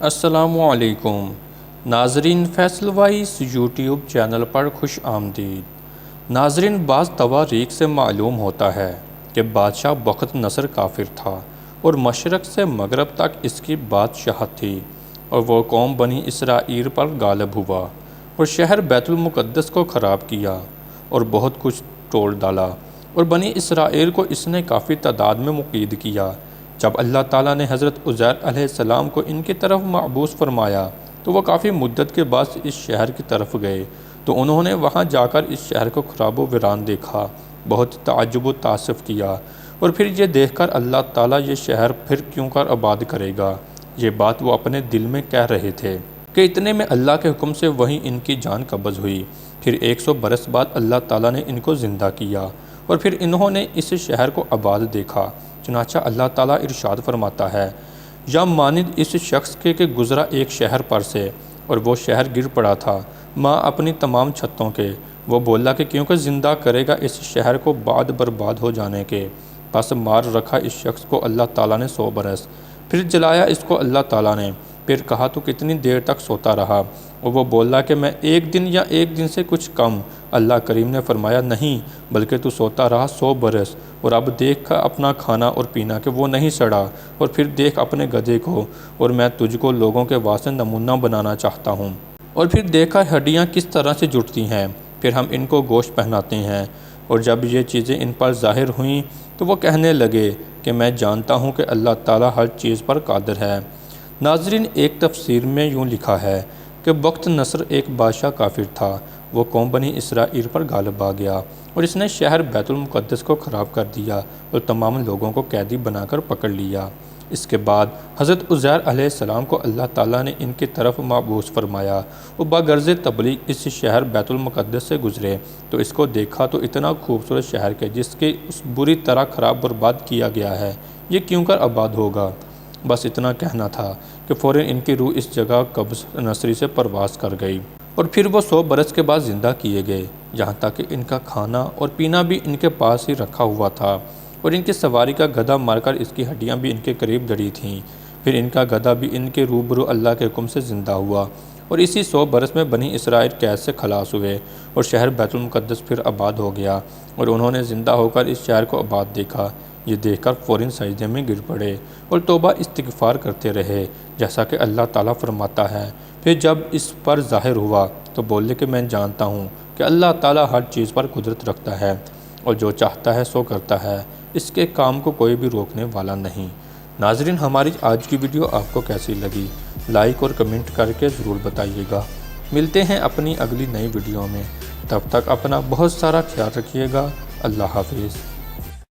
السلام علیکم ناظرین، فیصل وائس یوٹیوب چینل پر خوش آمدید۔ ناظرین، بعض تواریخ سے معلوم ہوتا ہے کہ بادشاہ بخت نصر کافر تھا اور مشرق سے مغرب تک اس کی بادشاہت تھی، اور وہ قوم بنی اسرائیل پر غالب ہوا اور شہر بیت المقدس کو خراب کیا اور بہت کچھ توڑ ڈالا، اور بنی اسرائیل کو اس نے کافی تعداد میں مقید کیا۔ جب اللہ تعالیٰ نے حضرت عزیر علیہ السلام کو ان کی طرف مبعوث فرمایا تو وہ کافی مدت کے بعد اس شہر کی طرف گئے، تو انہوں نے وہاں جا کر اس شہر کو خراب و ویران دیکھا، بہت تعجب و تأسف کیا، اور پھر یہ دیکھ کر اللہ تعالیٰ یہ شہر پھر کیوں کر آباد کرے گا، یہ بات وہ اپنے دل میں کہہ رہے تھے کہ اتنے میں اللہ کے حکم سے وہیں ان کی جان قبض ہوئی۔ پھر 100 برس بعد اللہ تعالیٰ نے ان کو زندہ کیا اور پھر انہوں نے اس شہر کو آباد دیکھا۔ چنانچہ اللہ تعالیٰ ارشاد فرماتا ہے، یا مانند اس شخص کے کہ گزرا ایک شہر پر سے اور وہ شہر گر پڑا تھا ماں اپنی تمام چھتوں کے، وہ بولا کہ کیونکہ زندہ کرے گا اس شہر کو بعد برباد ہو جانے کے، پس مار رکھا اس شخص کو اللہ تعالیٰ نے 100 برس، پھر جلایا اس کو اللہ تعالیٰ نے، پھر کہا تو کتنی دیر تک سوتا رہا، اور وہ بولا کہ میں 1 دن یا 1 دن سے کچھ کم۔ اللہ کریم نے فرمایا، نہیں بلکہ تو سوتا رہا 100 برس، اور اب دیکھ اپنا کھانا اور پینا کہ وہ نہیں سڑا، اور پھر دیکھ اپنے گدھے کو، اور میں تجھ کو لوگوں کے واسطے نمونہ بنانا چاہتا ہوں، اور پھر دیکھا ہڈیاں کس طرح سے جڑتی ہیں، پھر ہم ان کو گوشت پہناتے ہیں۔ اور جب یہ چیزیں ان پر ظاہر ہوئیں تو وہ کہنے لگے کہ میں جانتا ہوں کہ اللہ تعالیٰ ہر چیز پر قادر ہے۔ ناظرین، ایک تفسیر میں یوں لکھا ہے کہ بخت نصر ایک بادشاہ کافر تھا، وہ قوم بنی اسرائیل پر غالب آ گیا اور اس نے شہر بیت المقدس کو خراب کر دیا اور تمام لوگوں کو قیدی بنا کر پکڑ لیا۔ اس کے بعد حضرت عزیر علیہ السلام کو اللہ تعالیٰ نے ان کی طرف مبعوث فرمایا اور باغرض تبلیغ اس شہر بیت المقدس سے گزرے تو اس کو دیکھا تو اتنا خوبصورت شہر کہ جس کے اس بری طرح خراب برباد کیا گیا ہے، یہ کیوں کر آباد ہوگا۔ بس اتنا کہنا تھا کہ فوراً ان کی روح اس جگہ قبض نصری سے پرواز کر گئی، اور پھر وہ 100 برس کے بعد زندہ کیے گئے، یہاں تک کہ ان کا کھانا اور پینا بھی ان کے پاس ہی رکھا ہوا تھا، اور ان کی سواری کا گدھا مر کر اس کی ہڈیاں بھی ان کے قریب گڑی تھیں۔ پھر ان کا گدھا بھی ان کے روبرو اللہ کے حکم سے زندہ ہوا، اور اسی 100 برس میں بنی اسرائیل قید سے خلاص ہوئے اور شہر بیت المقدس پھر آباد ہو گیا، اور انہوں نے زندہ ہو کر اس شہر کو آباد دیکھا۔ یہ دیکھ کر فوراً سجدے میں گر پڑے اور توبہ استغفار کرتے رہے، جیسا کہ اللہ تعالیٰ فرماتا ہے۔ پھر جب اس پر ظاہر ہوا تو بولے کہ میں جانتا ہوں کہ اللہ تعالیٰ ہر چیز پر قدرت رکھتا ہے اور جو چاہتا ہے سو کرتا ہے، اس کے کام کو کوئی بھی روکنے والا نہیں۔ ناظرین، ہماری آج کی ویڈیو آپ کو کیسی لگی؟ لائک اور کمنٹ کر کے ضرور بتائیے گا۔ ملتے ہیں اپنی اگلی نئی ویڈیو میں، تب تک اپنا بہت سارا خیال رکھیے گا۔ اللہ حافظ۔